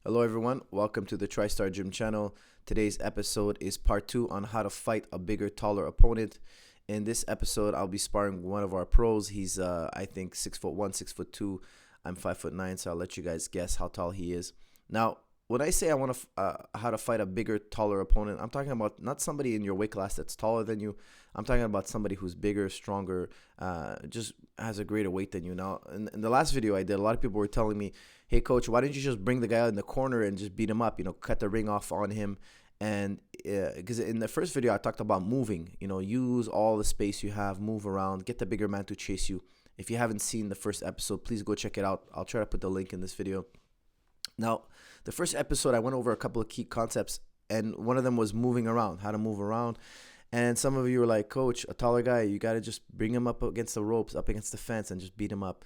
Hello everyone, welcome to the Tristar Gym channel. Today's episode is part 2 on how to fight a bigger, taller opponent. In this episode, I'll be sparring one of our pros. He's I think 6'1", 6'2". I'm 5'9", so I'll let you guys guess how tall he is. Now, when I say I want to how to fight a bigger, taller opponent, I'm talking about not somebody in your weight class that's taller than you. I'm talking about somebody who's bigger, stronger, just has a greater weight than you. Now, in the last video I did, a lot of people were telling me, hey coach, why didn't you just bring the guy out in the corner and just beat him up, cut the ring off on him. And because in the first video I talked about moving, use all the space you have, move around, get the bigger man to chase you. If you haven't seen the first episode, please go check it out. I'll try to put the link in this video. Now, the first episode I went over a couple of key concepts, and one of them was moving around, how to move around. And some of you were like, coach, a taller guy, you got to just bring him up against the ropes, up against the fence, and just beat him up.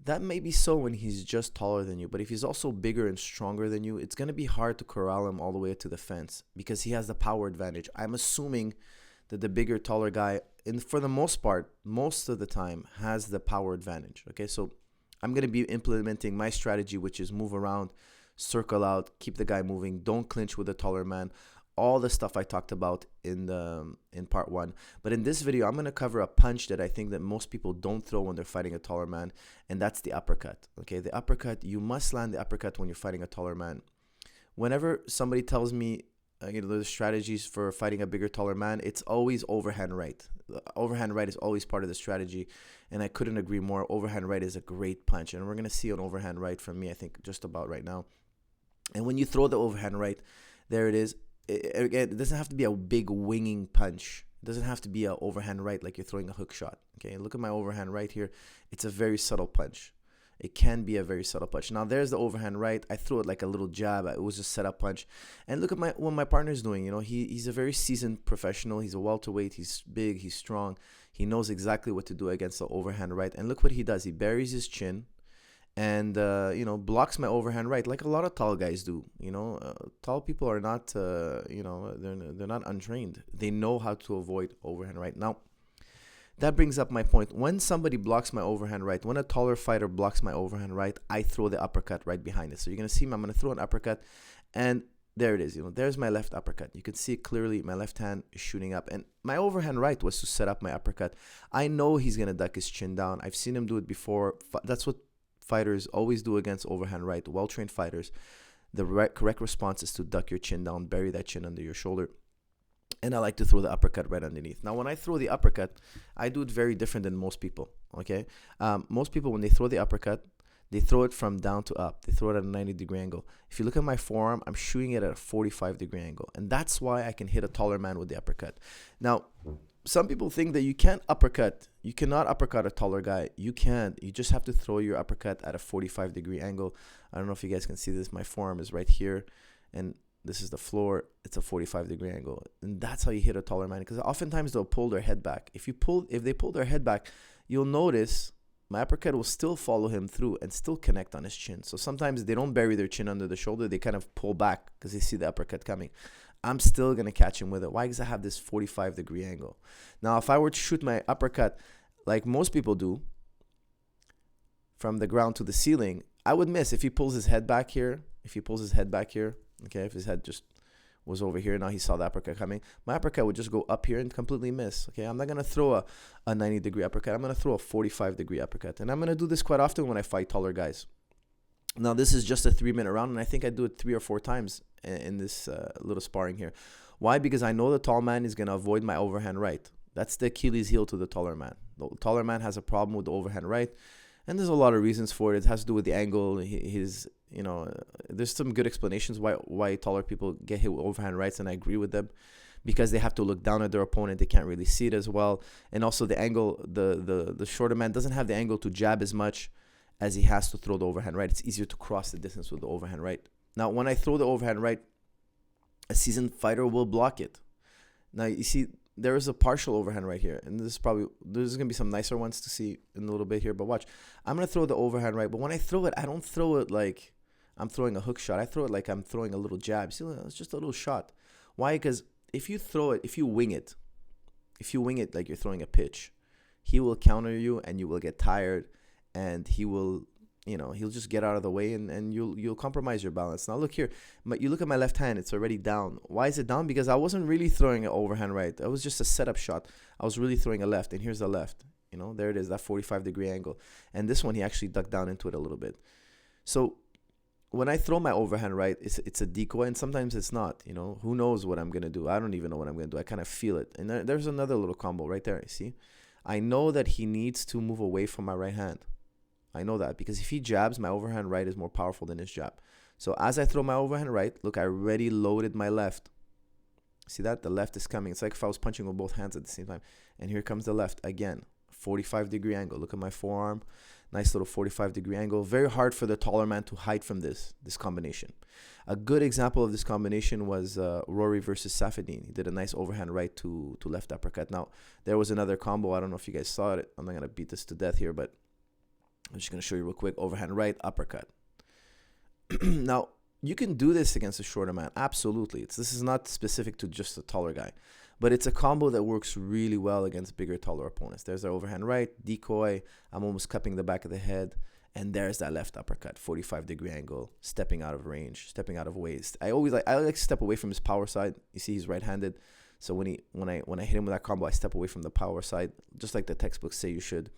That may be so when he's just taller than you, but if he's also bigger and stronger than you, it's going to be hard to corral him all the way to the fence because he has the power advantage. I'm assuming that the bigger, taller guy, and for the most part, most of the time, has the power advantage. Okay, so I'm going to be implementing my strategy, which is move around, circle out, keep the guy moving, don't clinch with a taller man. All the stuff I talked about in part 1. But in this video, I'm going to cover a punch that I think that most people don't throw when they're fighting a taller man, and that's the uppercut. Okay, the uppercut, you must land the uppercut when you're fighting a taller man. Whenever somebody tells me the strategies for fighting a bigger, taller man, it's always overhand right. The overhand right is always part of the strategy, and I couldn't agree more. Overhand right is a great punch, and we're going to see an overhand right from me, I think, just about right now. And when you throw the overhand right, there it is. It doesn't have to be a big winging punch. It doesn't have to be an overhand right like you're throwing a hook shot. Okay, look at my overhand right here. It's a very subtle punch. It can be a very subtle punch. Now there's the overhand right. I threw it like a little jab. It was a setup punch. And look at what my partner's doing. He's a very seasoned professional. He's a welterweight. He's big. He's strong. He knows exactly what to do against the overhand right. And look what he does. He buries his chin and blocks my overhand right like a lot of tall guys do. Tall people are not they're not untrained. They know how to avoid overhand right. Now that brings up my point. When somebody blocks my overhand right, when a taller fighter blocks my overhand right, I throw the uppercut right behind it. So you're gonna see me, I'm gonna throw an uppercut, and there it is. There's my left uppercut. You can see it clearly. My left hand is shooting up, and my overhand right was to set up my uppercut. I know he's gonna duck his chin down. I've seen him do it before. That's what fighters always do against overhand right. Well-trained fighters, the correct response is to duck your chin down, bury that chin under your shoulder, and I like to throw the uppercut right underneath. Now, when I throw the uppercut, I do it very different than most people. Okay, most people, when they throw the uppercut, they throw it from down to up. They throw it at a 90-degree angle. If you look at my forearm, I'm shooting it at a 45-degree angle, and that's why I can hit a taller man with the uppercut. Now, some people think that you can't uppercut. You cannot uppercut a taller guy. You can't. You just have to throw your uppercut at a 45-degree angle. I don't know if you guys can see this. My forearm is right here, and this is the floor. It's a 45-degree angle, and that's how you hit a taller man. Because oftentimes they'll pull their head back. If they pull their head back, you'll notice my uppercut will still follow him through and still connect on his chin. So sometimes they don't bury their chin under the shoulder. They kind of pull back because they see the uppercut coming. I'm still going to catch him with it. Why? Because I have this 45-degree angle. Now, if I were to shoot my uppercut like most people do from the ground to the ceiling, I would miss. If he pulls his head back here, okay, if his head just was over here, now he saw the uppercut coming, my uppercut would just go up here and completely miss. Okay, I'm not going to throw a 90-degree uppercut. I'm going to throw a 45-degree uppercut. And I'm going to do this quite often when I fight taller guys. Now, this is just a 3-minute round, and I think I do it 3 or 4 times in this little sparring here. Why? Because I know the tall man is going to avoid my overhand right. That's the Achilles heel to the taller man. The taller man has a problem with the overhand right, and there's a lot of reasons for it. It has to do with the angle. There's some good explanations why taller people get hit with overhand rights, and I agree with them, because they have to look down at their opponent. They can't really see it as well, and also the angle. The shorter man doesn't have the angle to jab as much as he has to throw the overhand right. It's easier to cross the distance with the overhand right. Now, when I throw the overhand right, a seasoned fighter will block it. Now, you see, there is a partial overhand right here, and there's going to be some nicer ones to see in a little bit here, but watch. I'm going to throw the overhand right, but when I throw it, I don't throw it like I'm throwing a hook shot. I throw it like I'm throwing a little jab. See, it's just a little shot. Why? Because if you throw it, if you wing it like you're throwing a pitch, he will counter you, and you will get tired, and he will he'll just get out of the way, and you'll compromise your balance. Now look here, you look at my left hand, it's already down. Why is it down? Because I wasn't really throwing an overhand right. That was just a setup shot. I was really throwing a left, and here's the left. There it is, that 45-degree angle. And this one, he actually ducked down into it a little bit. So when I throw my overhand right, it's a decoy, and sometimes it's not. Who knows what I'm going to do? I don't even know what I'm going to do. I kind of feel it. And there's another little combo right there, you see? I know that he needs to move away from my right hand. I know that, because if he jabs, my overhand right is more powerful than his jab. So as I throw my overhand right, look, I already loaded my left. See that? The left is coming. It's like if I was punching with both hands at the same time. And here comes the left again. 45-degree angle. Look at my forearm. Nice little 45-degree angle. Very hard for the taller man to hide from this combination. A good example of this combination was Rory versus Safedine. He did a nice overhand right to left uppercut. Now, there was another combo. I don't know if you guys saw it. I'm not going to beat this to death here, but I'm just going to show you real quick. Overhand right, uppercut. Now, you can do this against a shorter man. Absolutely. This is not specific to just a taller guy. But it's a combo that works really well against bigger, taller opponents. There's the overhand right, decoy. I'm almost cupping the back of the head. And there's that left uppercut, 45-degree angle, stepping out of range, stepping out of waist. I like to step away from his power side. You see, he's right-handed. So when I hit him with that combo, I step away from the power side, just like the textbooks say you should.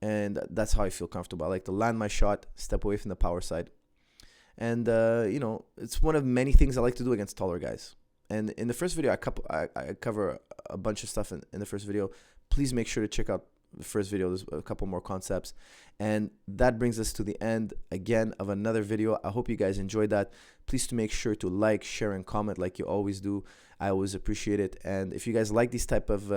And that's how I feel comfortable. I like to land my shot, step away from the power side. And, it's one of many things I like to do against taller guys. And in the first video, I cover a bunch of stuff in the first video. Please make sure to check out the first video. There's a couple more concepts. And that brings us to the end, again, of another video. I hope you guys enjoyed that. Please to make sure to like, share, and comment like you always do. I always appreciate it. And if you guys like these type of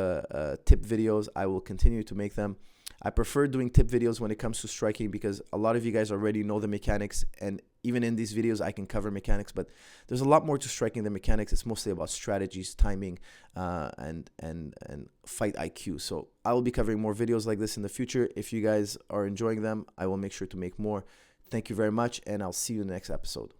tip videos, I will continue to make them. I prefer doing tip videos when it comes to striking, because a lot of you guys already know the mechanics, and even in these videos I can cover mechanics, but there's a lot more to striking than mechanics. It's mostly about strategies, timing, and fight IQ. So I will be covering more videos like this in the future. If you guys are enjoying them, I will make sure to make more. Thank you very much, and I'll see you in the next episode.